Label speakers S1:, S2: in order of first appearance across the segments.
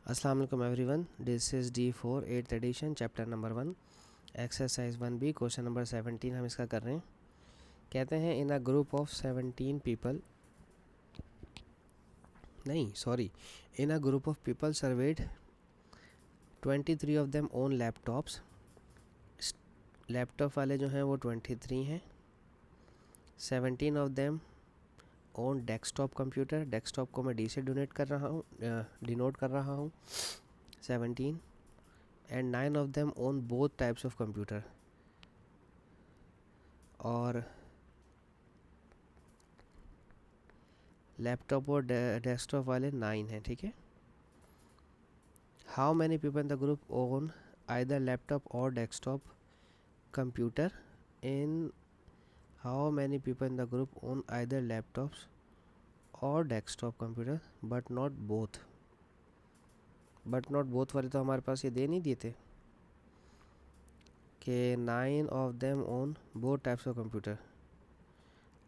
S1: अस्सलाम वालेकुम everyone, this is D4 8th edition chapter number 1 exercise 1B question number 17 हम इसका कर रहे हैं। कहते हैं in a group of 17 people, in a group of people surveyed 23 of them own laptops. Laptop वाले जो हैं वो 23 हैं। 17 of them own desktop computer. Desktop को मैं डी से डिनोट कर रहा हूँ 17। And 9 of them own both types of computer. और लैपटॉप और डेस्कटॉप वाले 9 हैं, ठीक है। How many people in the group own either laptop और desktop computer in how many people in the group own either laptops or desktop computer but not both वाले तो हमारे पास ये दे नहीं दिए थे कि 9 of them own both types of computer.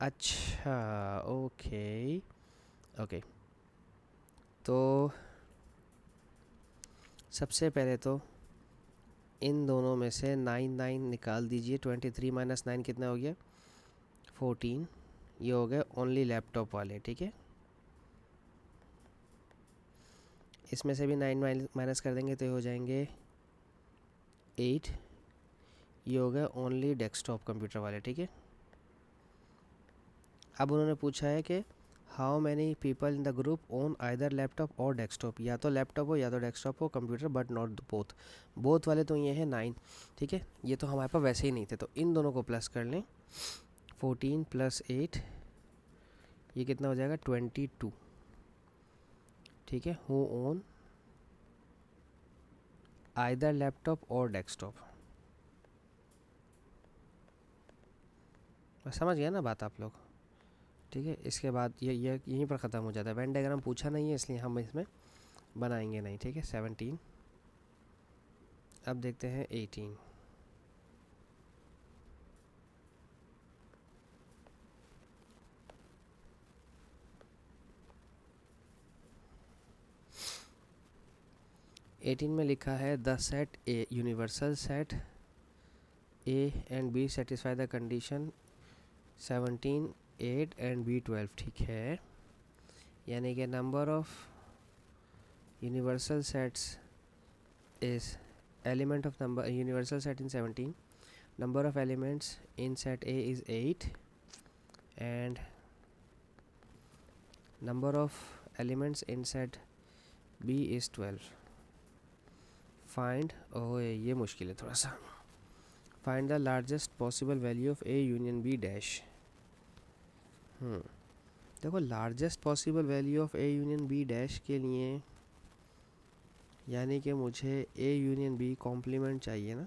S1: अच्छा, ओके। तो सबसे पहले तो इन दोनों में से 9 निकाल दीजिए। 23 माइनस 9 कितना हो गया? 14। ये हो गया ओनली लैपटॉप वाले, ठीक है। इसमें से भी 9 माइनस कर देंगे तो ये हो जाएंगे 8। ये हो गया ओनली डेस्कटॉप कंप्यूटर वाले, ठीक है। अब उन्होंने पूछा है कि how many people in the group own either laptop और डेस्कटॉप, या तो लैपटॉप हो या तो डेस्कटॉप हो कंप्यूटर, बट नॉट बोथ वाले तो ये हैं 9, ठीक है। ये तो हमारे पास वैसे ही नहीं थे, तो इन दोनों को प्लस कर लें। 14 प्लस 8 ये कितना हो जाएगा? 22, ठीक है। हु ओन आइदर लैपटॉप और डेस्कटॉप। समझ गया ना बात आप लोग, ठीक है। इसके बाद ये यहीं पर ख़त्म हो जाता है। वेन डायग्राम पूछा नहीं है इसलिए हम इसमें बनाएंगे नहीं, ठीक है। 17। अब देखते हैं 18। में लिखा है the set A universal set A and B satisfy the condition 17 8 and B 12, ठीक है। यानी कि number of universal sets is element of number universal set in 17, number of elements in set A is 8 and number of elements in set B is 12. Find ये मुश्किल है थोड़ा सा। Find the largest possible value of A union B dash. देखो, largest possible value of A union B dash के लिए यानी कि मुझे A यूनियन B कॉम्प्लीमेंट चाहिए ना।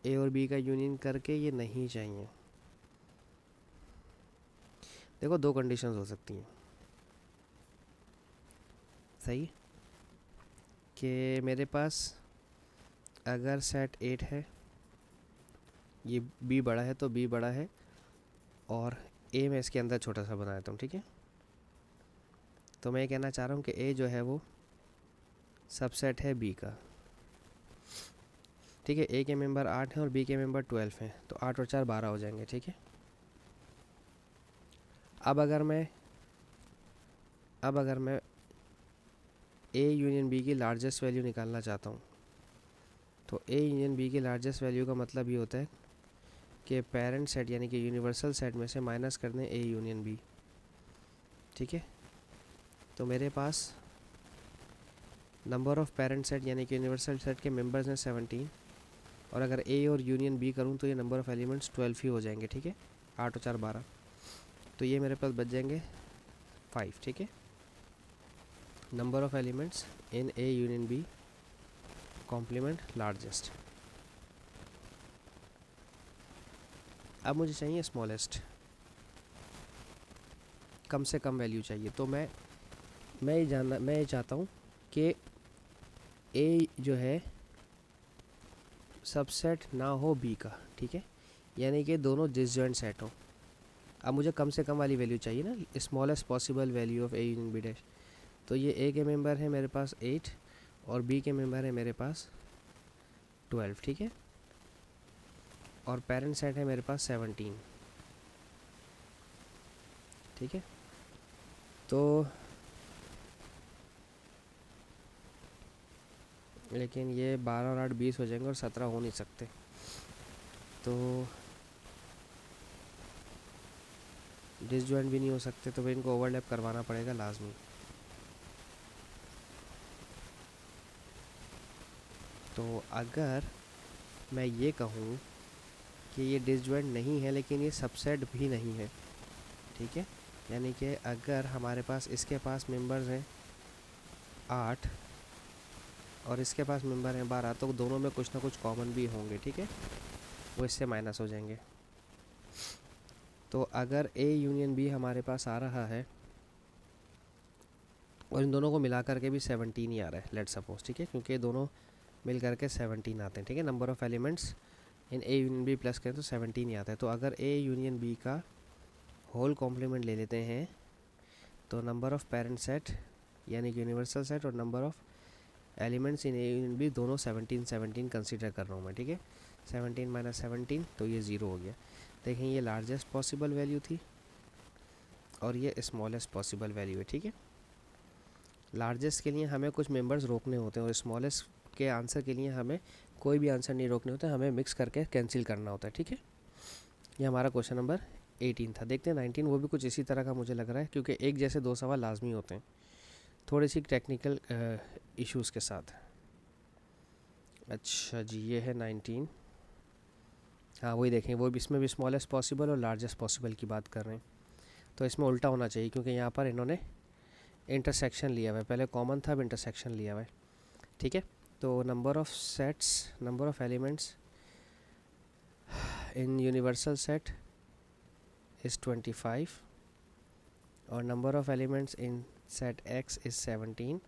S1: A और B का यूनियन करके ये नहीं चाहिए। देखो, दो कंडीशंस हो सकती हैं, सही, कि मेरे पास अगर सेट 8 है, ये B बड़ा है तो B बड़ा है, और A मैं इसके अंदर छोटा सा बना देता हूँ, ठीक है। तो मैं ये कहना चाह रहा हूँ कि A जो है वो सबसेट है B का, ठीक है। A के मेंबर 8 हैं और B के मेंबर 12 हैं, तो 8 और 4 12 हो जाएंगे, ठीक है। अब अगर मैं A यूनियन B की लार्जेस्ट वैल्यू निकालना चाहता हूँ, तो A यूनियन B की लार्जेस्ट वैल्यू का मतलब ये होता है कि पेरेंट सेट यानी कि यूनिवर्सल सेट में से माइनस कर दें A यूनियन B, ठीक है। तो मेरे पास नंबर ऑफ़ पेरेंट सेट यानी कि यूनिवर्सल सेट के मेंबर्स हैं 17, और अगर A और यूनियन B करूँ तो ये नंबर ऑफ़ एलिमेंट्स 12 ही हो जाएंगे, ठीक है। 8 और 4 12, तो ये मेरे पास बच जाएंगे 5, ठीक है। Number of elements in A union B complement largest. अब मुझे चाहिए स्मॉलेस्ट, कम से कम वैल्यू चाहिए। तो मैं ये चाहता हूँ कि A जो है सबसेट ना हो B का, ठीक है। यानी कि दोनों डिसजॉइंट सेट हो। अब मुझे कम से कम वाली वैल्यू चाहिए ना, smallest possible value of A union B dash. तो ये ए के मेंबर है मेरे पास 8 और बी के मेंबर है मेरे पास 12, ठीक है। और पेरेंट सेट है मेरे पास 17, ठीक है। तो लेकिन ये 12 और 8 20 हो जाएंगे और 17 हो नहीं सकते, तो डिसजॉइंट भी नहीं हो सकते, तो भाई इनको ओवरलैप करवाना पड़ेगा लाजमी। तो अगर मैं ये कहूँ कि ये डिसजॉइंट नहीं है लेकिन ये सबसेट भी नहीं है, ठीक है, यानी कि अगर हमारे पास इसके पास मेंबर्स हैं 8 और इसके पास मेंबर हैं 12, तो दोनों में कुछ ना कुछ कॉमन भी होंगे, ठीक है, वो इससे माइनस हो जाएंगे। तो अगर ए यूनियन बी हमारे पास आ रहा है और इन दोनों को मिला करके भी 17 ही आ रहा है, लेट सपोज, ठीक है, क्योंकि ये दोनों मिल करके 17 आते हैं, ठीक है। Number of elements in A union B plus करें तो 17 ही आता है। तो अगर ए यूनियन बी का होल कॉम्प्लीमेंट ले लेते हैं तो नंबर ऑफ़ पेरेंट सेट यानी कि यूनिवर्सल सेट और number of elements in A union B दोनों 17 कंसीडर कर रहा हूँ मैं, ठीक है। 17 माइनस 17 तो ये 0 हो गया। देखें ये लार्जेस्ट पॉसिबल वैल्यू थी और ये स्मॉलेस्ट पॉसिबल वैल्यू है, ठीक है। लार्जेस्ट के लिए हमें कुछ मेंबर्स रोकने होते हैं और स्मॉलेस्ट के आंसर के लिए हमें कोई भी आंसर नहीं रोकने होते, हमें मिक्स करके कैंसिल करना होता है, ठीक है। ये हमारा क्वेश्चन नंबर 18 था। देखते हैं 19, वो भी कुछ इसी तरह का मुझे लग रहा है, क्योंकि एक जैसे 2 सवाल लाजमी होते हैं थोड़ी सी टेक्निकल इश्यूज़ के साथ। अच्छा जी, ये है 19। हाँ वही देखें, वो भी इसमें भी स्मॉलेस्ट पॉसिबल और लार्जेस्ट पॉसिबल की बात कर रहे हैं, तो इसमें उल्टा होना चाहिए क्योंकि यहाँ पर इन्होंने इंटरसेक्शन लिया हुआ है, पहले कॉमन था अब इंटरसेक्शन लिया हुआ है, ठीक है। तो number of sets, number of elements in universal set is 25 और number of elements in set X is 17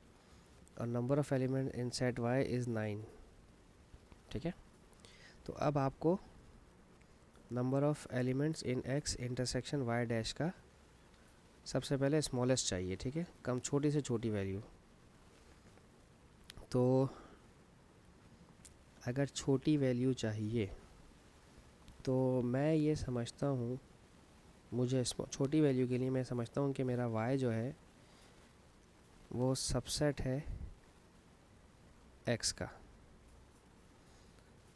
S1: और number of element in set Y is 9, ठीक है। तो अब आपको number of elements in X intersection Y dash का सबसे पहले स्मॉलेस्ट चाहिए, ठीक है, कम छोटी से छोटी वैल्यू। तो अगर छोटी वैल्यू चाहिए तो मैं ये समझता हूँ, मुझे छोटी वैल्यू के लिए मैं समझता हूँ कि मेरा y जो है वो सबसेट है x का,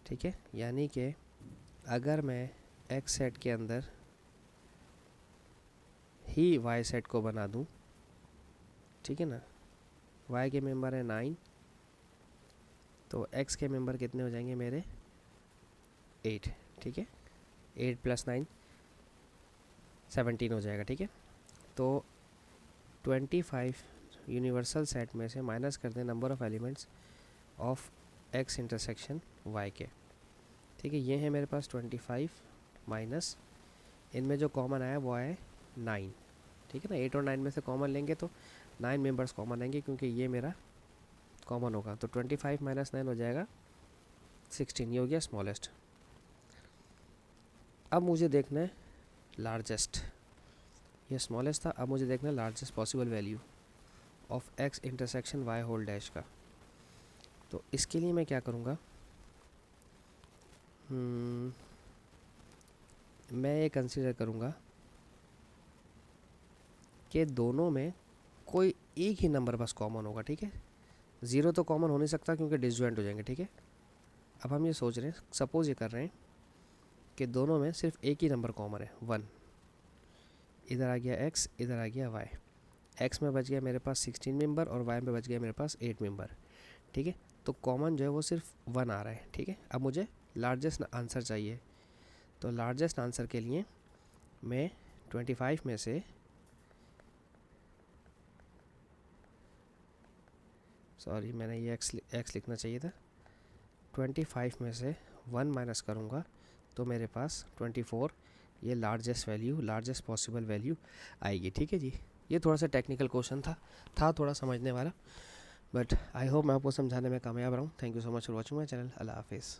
S1: ठीक है। यानी कि अगर मैं x सेट के अंदर ही y सेट को बना दूँ, ठीक है ना, y के मेंबर है 9 तो x के मेंबर कितने हो जाएंगे मेरे 8, ठीक है। 8 + 9 17 हो जाएगा, ठीक है। तो 25 यूनिवर्सल सेट में से माइनस कर दें number of elements of x intersection y के, ठीक है। ये है मेरे पास 25 माइनस इनमें जो कॉमन आया वो आया 9, ठीक है ना। 8 और 9 में से कॉमन लेंगे तो 9 मेंबर्स कॉमन आएंगे क्योंकि ये मेरा कॉमन होगा। तो 25 माइनस 9 हो जाएगा 16, ये हो गया स्मॉलेस्ट। अब मुझे देखना है लार्जेस्ट, ये स्मॉलेस्ट था, अब मुझे देखना है largest possible value of x intersection y whole dash का। तो इसके लिए मैं क्या करूँगा, मैं ये कंसीडर करूँगा कि दोनों में कोई एक ही नंबर बस कॉमन होगा, ठीक है। 0 तो कॉमन हो नहीं सकता क्योंकि डिसजॉइंट हो जाएंगे, ठीक है। अब हम ये सोच रहे हैं, सपोज़ ये कर रहे हैं कि दोनों में सिर्फ एक ही नंबर कॉमन है 1, इधर आ गया x, इधर आ गया y। x में बच गया मेरे पास 16 मेंबर और y में बच गया मेरे पास 8 मेंबर, ठीक है। तो कॉमन जो है वो सिर्फ 1 आ रहा है, ठीक है। अब मुझे लार्जेस्ट आंसर चाहिए, तो लार्जेस्ट आंसर के लिए मैं 25 में से, सॉरी मैंने ये x लिखना चाहिए था, 25 में से 1 माइनस करूँगा तो मेरे पास 24, ये largest value, largest possible value आएगी, ठीक है जी। ये थोड़ा सा टेक्निकल क्वेश्चन था थोड़ा समझने वाला, बट आई होप मैं आपको समझाने में कामयाब रहा हूँ। Thank you so much for watching my channel. Allah हाफिज़।